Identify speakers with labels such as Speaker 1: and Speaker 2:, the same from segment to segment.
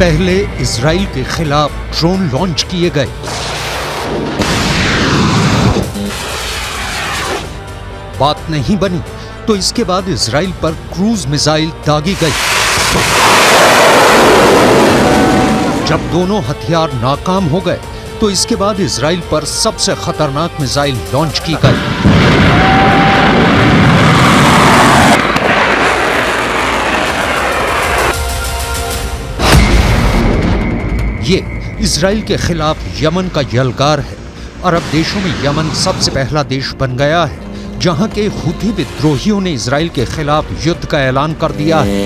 Speaker 1: पहले इजराइल के खिलाफ ड्रोन लॉन्च किए गए। बात नहीं बनी तो इसके बाद इजराइल पर क्रूज मिसाइल दागी गई। जब दोनों हथियार नाकाम हो गए तो इसके बाद इजराइल पर सबसे खतरनाक मिसाइल लॉन्च की गई। ये इजराइल के खिलाफ यमन का यलगार है। अरब देशों में यमन सबसे पहला देश बन गया है जहां के हुथी विद्रोहियों ने इजराइल के खिलाफ युद्ध का ऐलान कर दिया है।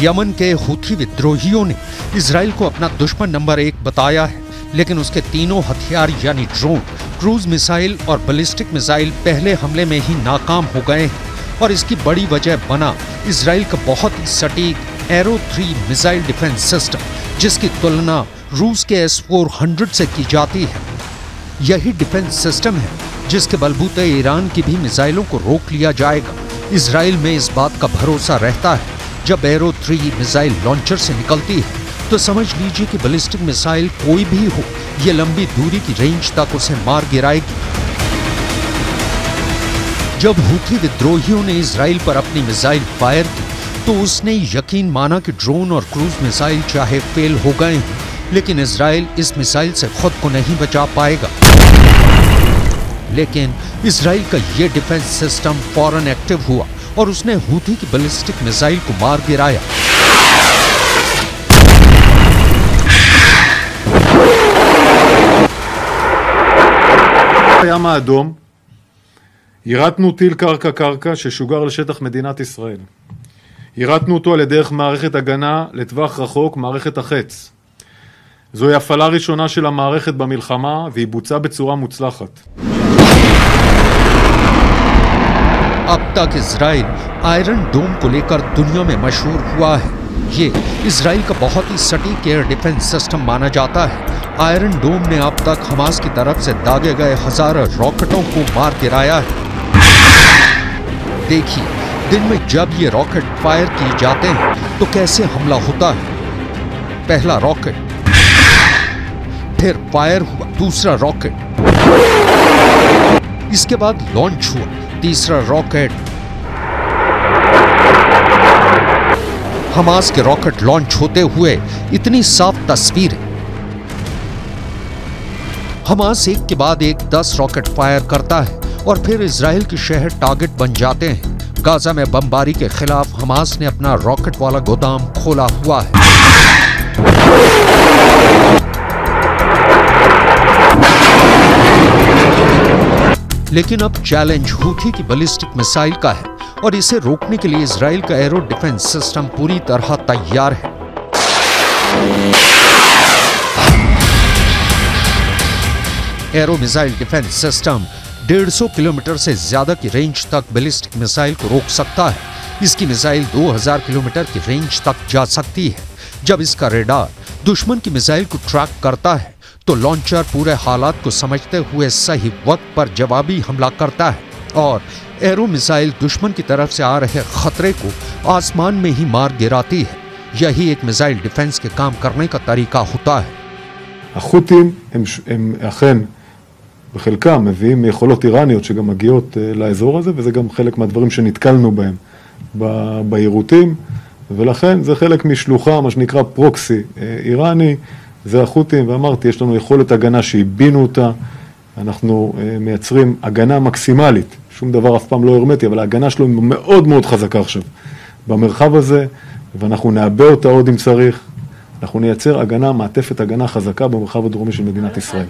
Speaker 1: यमन के हुथी विद्रोहियों ने इजराइल को अपना दुश्मन नंबर 1 बताया है, लेकिन उसके तीनों हथियार यानी ड्रोन, क्रूज मिसाइल और बैलिस्टिक मिसाइल पहले हमले में ही नाकाम हो गए हैं। और इसकी बड़ी वजह बना इजराइल का बहुत ही सटीक एरो 3 मिसाइल डिफेंस सिस्टम, जिसकी तुलना रूस के S-400 से की जाती है। यही डिफेंस सिस्टम है जिसके बलबूते ईरान की भी मिसाइलों को रोक लिया जाएगा। इजराइल में इस बात का भरोसा रहता है जब एरो 3 मिसाइल लॉन्चर से निकलती है तो समझ लीजिए कि बैलिस्टिक मिसाइल कोई भी हो, ये लंबी दूरी की रेंज तक उसे मार गिराएगी। जब हुथी विद्रोहियों ने इजराइल पर अपनी मिसाइल फायर की तो उसने यकीन माना कि ड्रोन और क्रूज मिसाइल चाहे फेल हो गए हैं, लेकिन इजराइल इस मिसाइल से खुद को नहीं बचा पाएगा। लेकिन इजराइल का ये डिफेंस सिस्टम फौरन एक्टिव हुआ और उसने हुथी की बैलिस्टिक मिसाइल को मार गिराया।
Speaker 2: הים האדום, יירטנו טיל קרקע ששוגר לשטח מדינת ישראל. יירטנו אותו על ידי מערכת הגנה לטווח רחוק, מערכת החץ. זוהי הפעלה ראשונה של המערכת במלחמה והיא בוצעה בצורה מוצלחת.
Speaker 1: अब तक इजराइल आयरन डोम को लेकर दुनिया में मशहूर हुआ है। ये इजराइल का बहुत ही सटीक एयर डिफेंस सिस्टम माना जाता है। आयरन डोम ने अब तक हमास की तरफ से दागे गए हजारों रॉकेटों को मार गिराया है। देखिए, दिन में जब ये रॉकेट फायर किए जाते हैं तो कैसे हमला होता है। पहला रॉकेट, फिर फायर हुआ दूसरा रॉकेट, इसके बाद लॉन्च हुआ तीसरा रॉकेट। हमास के रॉकेट लॉन्च होते हुए इतनी साफ तस्वीरें। हमास एक के बाद एक 10 रॉकेट फायर करता है और फिर इजराइल के शहर टारगेट बन जाते हैं। गाजा में बमबारी के खिलाफ हमास ने अपना रॉकेट वाला गोदाम खोला हुआ है। लेकिन अब चैलेंज हुथी की बैलिस्टिक मिसाइल का है और इसे रोकने के लिए इजराइल का एरो डिफेंस सिस्टम पूरी तरह तैयार है। Arrow missile defence system 150 kilometre से ज्यादा की रेंज तक बैलिस्टिक मिसाइल को रोक सकता है। इसकी मिसाइल 2000 किलोमीटर की रेंज तक जा सकती है। जब इसका रेडार दुश्मन की मिसाइल को ट्रैक करता है तो लॉन्चर पूरे हालात को समझते हुए सही वक्त पर जवाबी हमला करता है और एरो मिसाइल दुश्मन की तरफ से आ रहे खतरे को आसमान में ही मार गिराती है। यही एक मिसाइल डिफेंस के काम करने का तरीका होता है।
Speaker 2: החות'ים הם אכן בחלקם מביאים יכולות איראניות שגם מגיעות לאזור הזה, וזה גם חלק מהדברים שנתקלנו בהם ביירוטים, ולכן זה חלק משלוחה, מה שנקרא פרוקסי איראני, זה החות'ים, ואמרתי, יש לנו יכולת הגנה שהבינו אותה, אנחנו מייצרים הגנה מקסימלית, שום דבר אף פעם לא הרמטי, אבל ההגנה שלו היא מאוד מאוד חזקה עכשיו במרחב הזה, ואנחנו נעבה אותה עוד אם צריך, אנחנו נייצר הגנה, מעטפת הגנה חזקה במרחב הדרומי של מדינת ישראל.